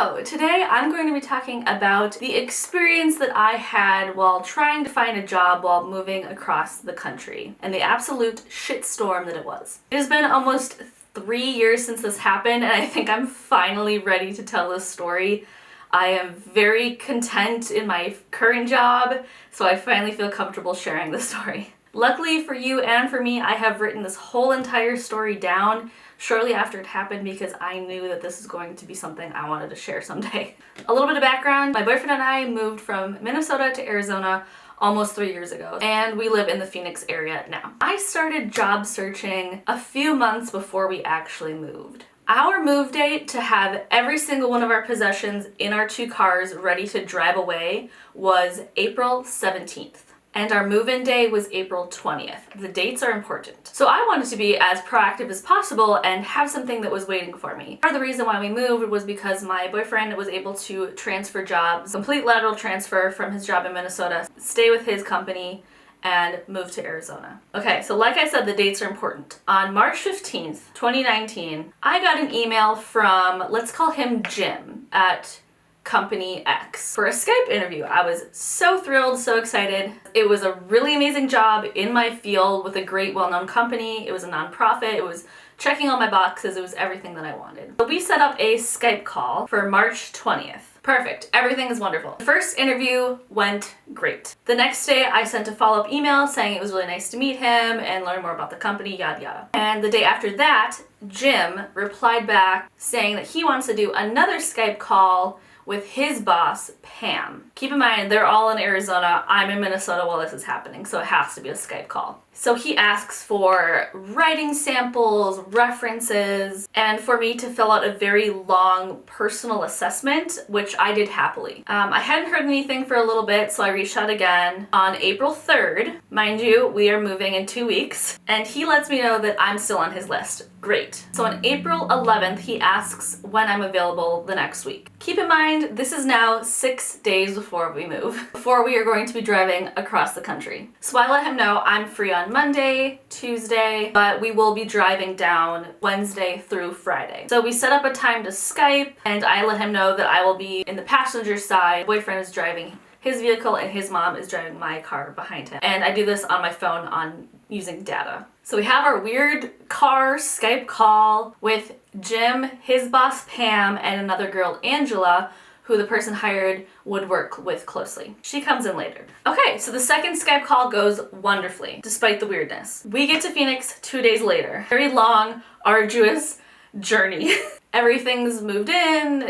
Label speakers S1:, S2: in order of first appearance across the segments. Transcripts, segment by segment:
S1: So today I'm going to be talking about the experience that I had while trying to find a job while moving across the country and the absolute shitstorm that it was. It has been almost 3 years since this happened, and I think I'm finally ready to tell this story. I am very content in my current job, so I finally feel comfortable sharing this story. Luckily for you and for me, I have written this whole entire story down shortly after it happened because I knew that this is going to be something I wanted to share someday. A little bit of background, my boyfriend and I moved from Minnesota to Arizona almost 3 years ago, and we live in the Phoenix area now. I started job searching a few months before we actually moved. Our move date to have every single one of our possessions in our 2 cars ready to drive away was April 17th. And our move-in day was April 20th. The dates are important. So I wanted to be as proactive as possible and have something that was waiting for me. Part of the reason why we moved was because my boyfriend was able to transfer jobs, complete lateral transfer from his job in Minnesota, stay with his company, and move to Arizona. Okay, so like I said, the dates are important. On March 15th, 2019, I got an email from, let's call him Jim, at Company X for a Skype interview. I was so thrilled, so excited. It was a really amazing job in my field with a great well-known company. It was a nonprofit. It was checking all my boxes. It was everything that I wanted. So we set up a Skype call for March 20th. Perfect. Everything is wonderful. The first interview went great. The next day I sent a follow-up email saying it was really nice to meet him and learn more about the company, yada yada. And the day after that, Jim replied back saying that he wants to do another Skype call with his boss, Pam. Keep in mind, they're all in Arizona. I'm in Minnesota while this is happening, so it has to be a Skype call. So he asks for writing samples, references, and for me to fill out a very long personal assessment, which I did happily. I hadn't heard anything for a little bit, so I reached out again on April 3rd. Mind you, we are moving in 2 weeks, and he lets me know that I'm still on his list. Great. So on April 11th, he asks when I'm available the next week. Keep in mind, this is now 6 days before we move, before we are going to be driving across the country. So I let him know I'm free on Monday, Tuesday, but we will be driving down Wednesday through Friday. So we set up a time to Skype, and I let him know that I will be in the passenger side. My boyfriend is driving his vehicle and his mom is driving my car behind him. And I do this on my phone using data. So we have our weird car Skype call with Jim, his boss Pam, and another girl, Angela, who the person hired would work with closely. She comes in later. Okay, so the second Skype call goes wonderfully, despite the weirdness. We get to Phoenix 2 days later. Very long, arduous journey. Everything's moved in,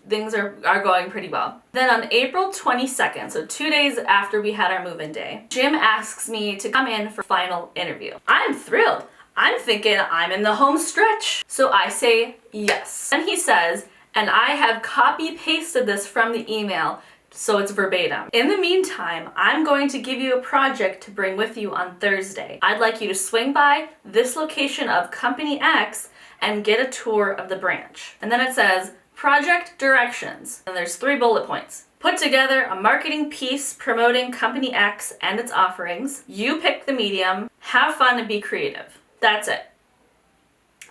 S1: things are going pretty well. Then on April 22nd, so 2 days after we had our move-in day, Jim asks me to come in for final interview. I'm thrilled. I'm thinking I'm in the home stretch. So I say yes. And he says, and I have copy-pasted this from the email, so it's verbatim. In the meantime, I'm going to give you a project to bring with you on Thursday. I'd like you to swing by this location of Company X and get a tour of the branch. And then it says, project directions. And there's 3 bullet points. Put together a marketing piece promoting Company X and its offerings. You pick the medium, have fun and be creative. That's it.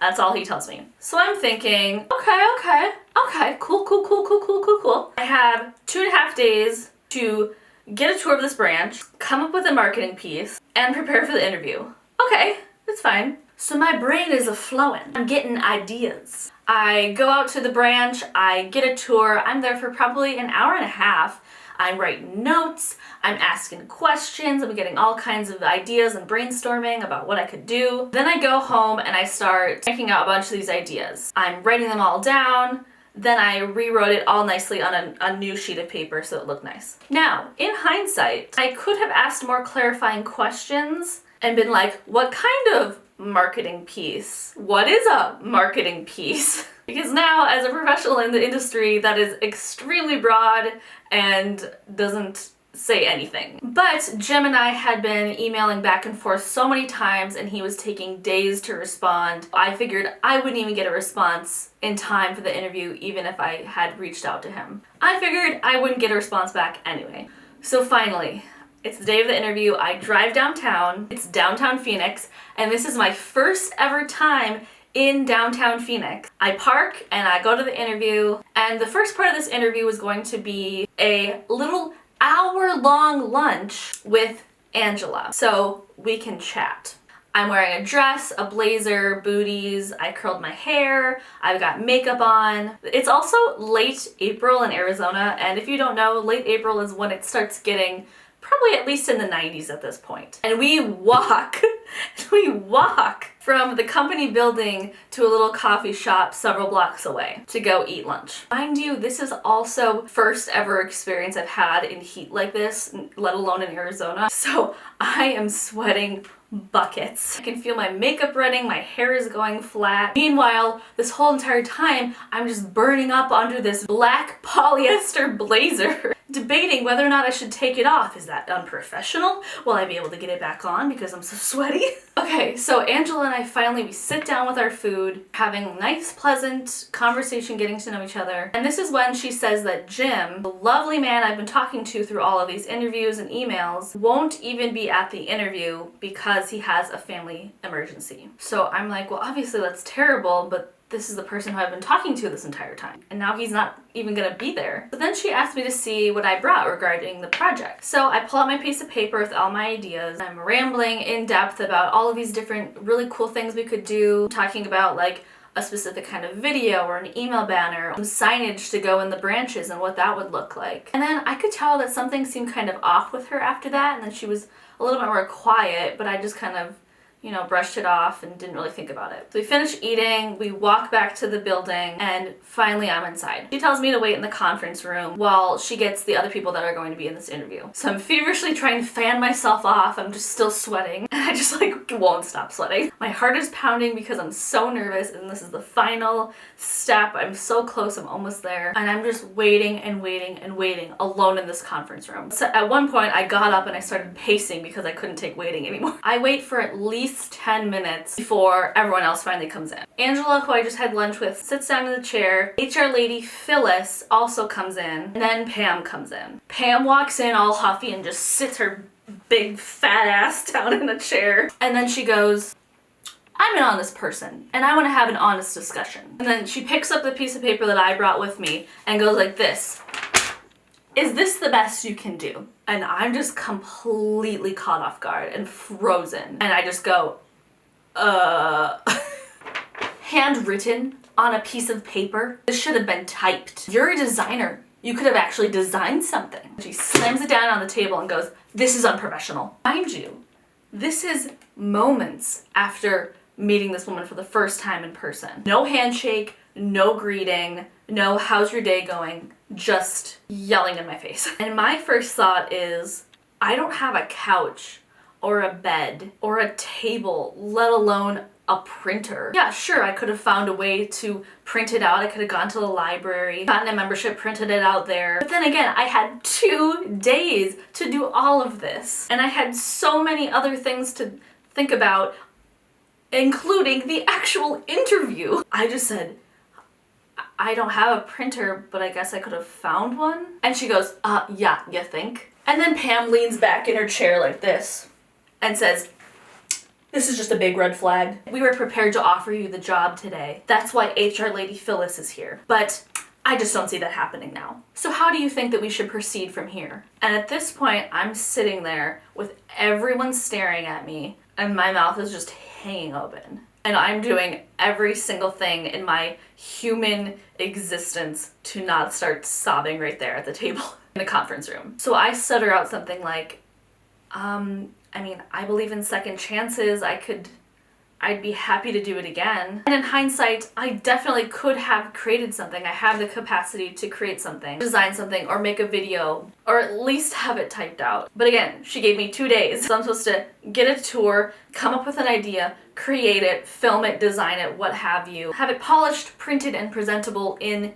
S1: That's all he tells me. So I'm thinking, okay, cool. I have 2.5 days to get a tour of this branch, come up with a marketing piece, and prepare for the interview. Okay, that's fine. So my brain is a-flowing. I'm getting ideas. I go out to the branch, I get a tour. I'm there for probably an hour and a half. I'm writing notes, I'm asking questions, I'm getting all kinds of ideas and brainstorming about what I could do. Then I go home and I start checking out a bunch of these ideas. I'm writing them all down, then I rewrote it all nicely on a new sheet of paper so it looked nice. Now, in hindsight, I could have asked more clarifying questions and been like, what kind of marketing piece? What is a marketing piece? Because now, as a professional in the industry, that is extremely broad and doesn't say anything. But Jim and I had been emailing back and forth so many times and he was taking days to respond. I figured I wouldn't even get a response in time for the interview even if I had reached out to him. I figured I wouldn't get a response back anyway. So finally, it's the day of the interview. I drive downtown. It's downtown Phoenix, and this is my first ever time in downtown Phoenix. I park and I go to the interview, and the first part of this interview was going to be a little hour-long lunch with Angela, so we can chat. I'm wearing a dress, a blazer, booties, I curled my hair, I've got makeup on. It's also late April in Arizona, and if you don't know, late April is when it starts getting probably at least in the 90s at this point. And we walk from the company building to a little coffee shop several blocks away to go eat lunch. Mind you, this is also first ever experience I've had in heat like this, let alone in Arizona. So I am sweating buckets. I can feel my makeup running, my hair is going flat. Meanwhile, this whole entire time, I'm just burning up under this black polyester blazer, debating whether or not I should take it off. Is that unprofessional? Will I be able to get it back on because I'm so sweaty? Okay, so Angela and I we sit down with our food, having a nice, pleasant conversation, getting to know each other. And this is when she says that Jim, the lovely man I've been talking to through all of these interviews and emails, won't even be at the interview because he has a family emergency. So I'm like, well, obviously that's terrible, but this is the person who I've been talking to this entire time, and now he's not even gonna be there. But then she asked me to see what I brought regarding the project. So I pull out my piece of paper with all my ideas. I'm rambling in depth about all of these different really cool things we could do, talking about like a specific kind of video or an email banner, some signage to go in the branches and what that would look like. And then I could tell that something seemed kind of off with her after that, and then she was a little bit more quiet, but I just kind of, you know, brushed it off and didn't really think about it. So we finish eating, we walk back to the building, and finally I'm inside. She tells me to wait in the conference room while she gets the other people that are going to be in this interview. So I'm feverishly trying to fan myself off. I'm just still sweating. And I just like won't stop sweating. My heart is pounding because I'm so nervous, and this is the final step. I'm so close, I'm almost there. And I'm just waiting and waiting and waiting alone in this conference room. So at one point I got up and I started pacing because I couldn't take waiting anymore. I wait for at least 10 minutes before everyone else finally comes in. Angela, who I just had lunch with, sits down in the chair. HR lady Phyllis also comes in, and then Pam comes in. Pam walks in all huffy and just sits her big fat ass down in a chair. And then she goes, I'm an honest person, and I want to have an honest discussion. And then she picks up the piece of paper that I brought with me and goes like this. Is this the best you can do? And I'm just completely caught off guard and frozen. And I just go, handwritten on a piece of paper? This should have been typed. You're a designer. You could have actually designed something. She slams it down on the table and goes, this is unprofessional. Mind you, this is moments after meeting this woman for the first time in person. No handshake, no greeting, no how's your day going, just yelling in my face. And my first thought is, I don't have a couch or a bed or a table, let alone a printer. Yeah, sure, I could have found a way to print it out. I could have gone to the library, gotten a membership, printed it out there. But then again, I had 2 days to do all of this. And I had so many other things to think about, including the actual interview. I just said, I don't have a printer, but I guess I could have found one. And she goes, yeah, you think? And then Pam leans back in her chair like this and says, this is just a big red flag. We were prepared to offer you the job today. That's why HR lady Phyllis is here. But I just don't see that happening now. So how do you think that we should proceed from here? And at this point, I'm sitting there with everyone staring at me, and my mouth is just hanging open. And I'm doing every single thing in my human existence to not start sobbing right there at the table in the conference room. So I stutter out something like, I mean, I believe in second chances. I'd be happy to do it again. And in hindsight, I definitely could have created something. I have the capacity to create something, design something, or make a video, or at least have it typed out. But again, she gave me 2 days. So I'm supposed to get a tour, come up with an idea, create it, film it, design it, what have you. Have it polished, printed, and presentable in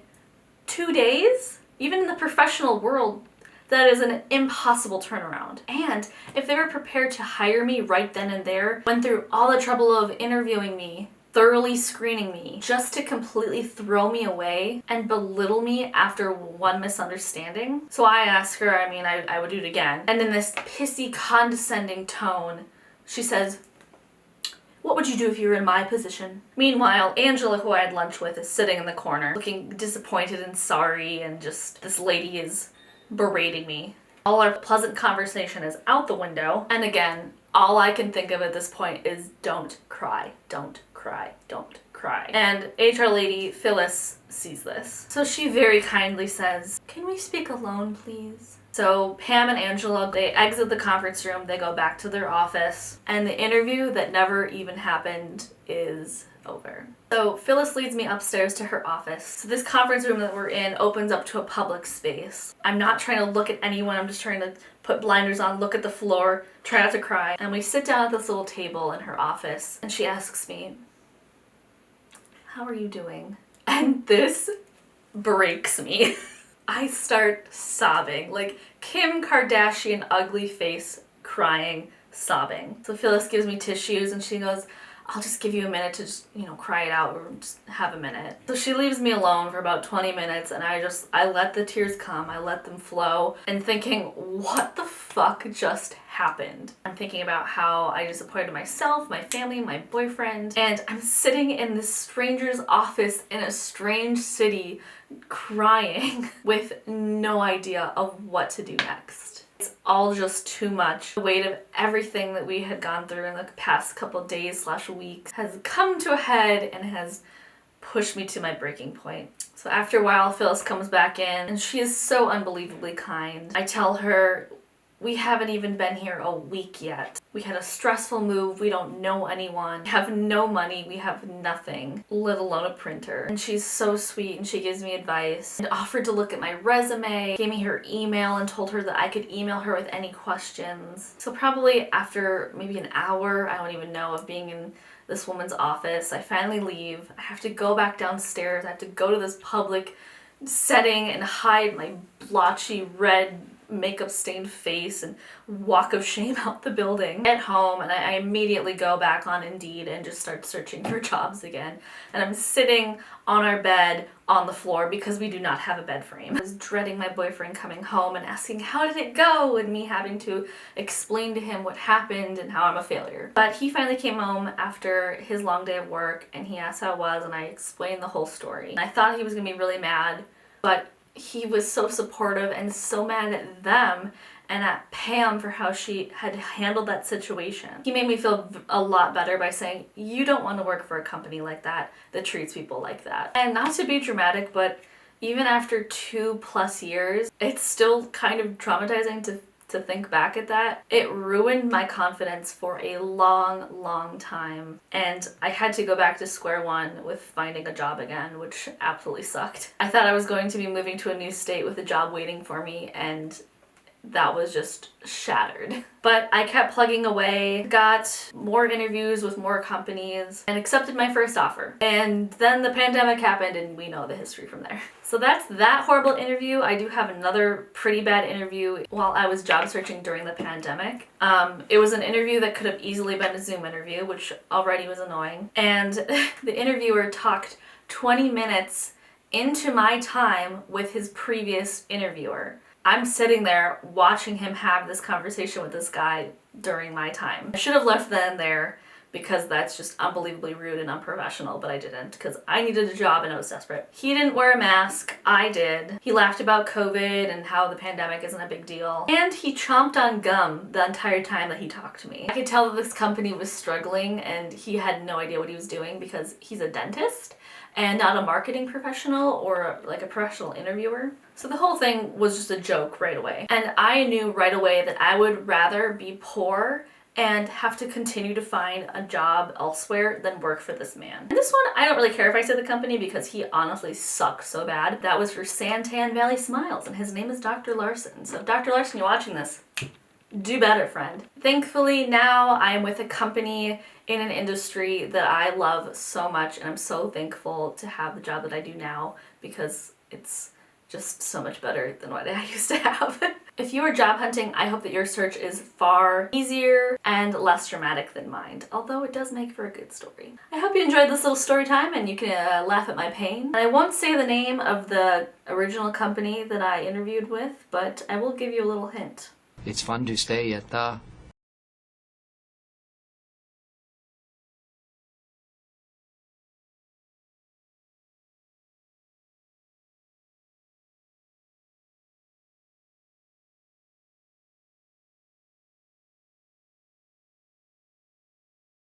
S1: 2 days? Even in the professional world, that is an impossible turnaround. And if they were prepared to hire me right then and there, went through all the trouble of interviewing me, thoroughly screening me, just to completely throw me away and belittle me after one misunderstanding. So I asked her, I mean, I would do it again. And in this pissy, condescending tone, she says, What would you do if you were in my position? Meanwhile, Angela, who I had lunch with, is sitting in the corner, looking disappointed and sorry, and just, this lady is berating me. All our pleasant conversation is out the window, and again, all I can think of at this point is don't cry, don't cry, don't cry. And HR lady Phyllis sees this. So she very kindly says, "Can we speak alone, please?" So Pam and Angela, they exit the conference room, they go back to their office, and the interview that never even happened is over. So Phyllis leads me upstairs to her office. So this conference room that we're in opens up to a public space. I'm not trying to look at anyone, I'm just trying to put blinders on, look at the floor, try not to cry. And we sit down at this little table in her office, and she asks me, "How are you doing?" And this breaks me. I start sobbing, like Kim Kardashian ugly face, crying, sobbing. So Phyllis gives me tissues and she goes, "I'll just give you a minute to just, cry it out, or just have a minute." So she leaves me alone for about 20 minutes and I let the tears come, I let them flow, and thinking, what the fuck just happened? I'm thinking about how I disappointed myself, my family, my boyfriend, and I'm sitting in this stranger's office in a strange city crying with no idea of what to do next. It's all just too much. The weight of everything that we had gone through in the past couple days/weeks has come to a head and has pushed me to my breaking point. So after a while, Phyllis comes back in and she is so unbelievably kind. I tell her, "We haven't even been here a week yet. We had a stressful move, we don't know anyone, we have no money, we have nothing, let alone a printer." And she's so sweet and she gives me advice and offered to look at my resume, gave me her email and told her that I could email her with any questions. So probably after maybe an hour, I don't even know, of being in this woman's office, I finally leave. I have to go back downstairs, I have to go to this public setting and hide my blotchy red makeup stained face and walk of shame out the building. Get home and I immediately go back on Indeed and just start searching for jobs again. And I'm sitting on our bed on the floor because we do not have a bed frame. I was dreading my boyfriend coming home and asking how did it go, and me having to explain to him what happened and how I'm a failure. But he finally came home after his long day of work and he asked how I was and I explained the whole story. And I thought he was gonna be really mad, but he was so supportive and so mad at them and at Pam for how she had handled that situation. He made me feel a lot better by saying, "You don't want to work for a company like that treats people like that." And not to be dramatic, but even after 2+ years, it's still kind of traumatizing to think back at that. It ruined my confidence for a long time, and I had to go back to square one with finding a job again, which absolutely sucked. I thought I was going to be moving to a new state with a job waiting for me, and that was just shattered. But I kept plugging away, got more interviews with more companies, and accepted my first offer. And then the pandemic happened and we know the history from there. So that's that horrible interview. I do have another pretty bad interview while I was job searching during the pandemic. It was an interview that could have easily been a Zoom interview, which already was annoying. And the interviewer talked 20 minutes into my time with his previous interviewer. I'm sitting there watching him have this conversation with this guy during my time. I should have left then and there because that's just unbelievably rude and unprofessional, but I didn't because I needed a job and I was desperate. He didn't wear a mask, I did. He laughed about COVID and how the pandemic isn't a big deal. And he chomped on gum the entire time that he talked to me. I could tell that this company was struggling and he had no idea what he was doing because he's a dentist and not a marketing professional or like a professional interviewer. So the whole thing was just a joke right away. And I knew right away that I would rather be poor and have to continue to find a job elsewhere than work for this man. And this one, I don't really care if I say the company because he honestly sucked so bad. That was for Santan Valley Smiles and his name is Dr. Larson. So if Dr. Larson, you're watching this, do better, friend. Thankfully now I'm with a company in an industry that I love so much and I'm so thankful to have the job that I do now because it's just so much better than what I used to have. If you are job hunting, I hope that your search is far easier and less dramatic than mine, although it does make for a good story. I hope you enjoyed this little story time and you can laugh at my pain. And I won't say the name of the original company that I interviewed with, but I will give you a little hint.
S2: It's fun to stay at the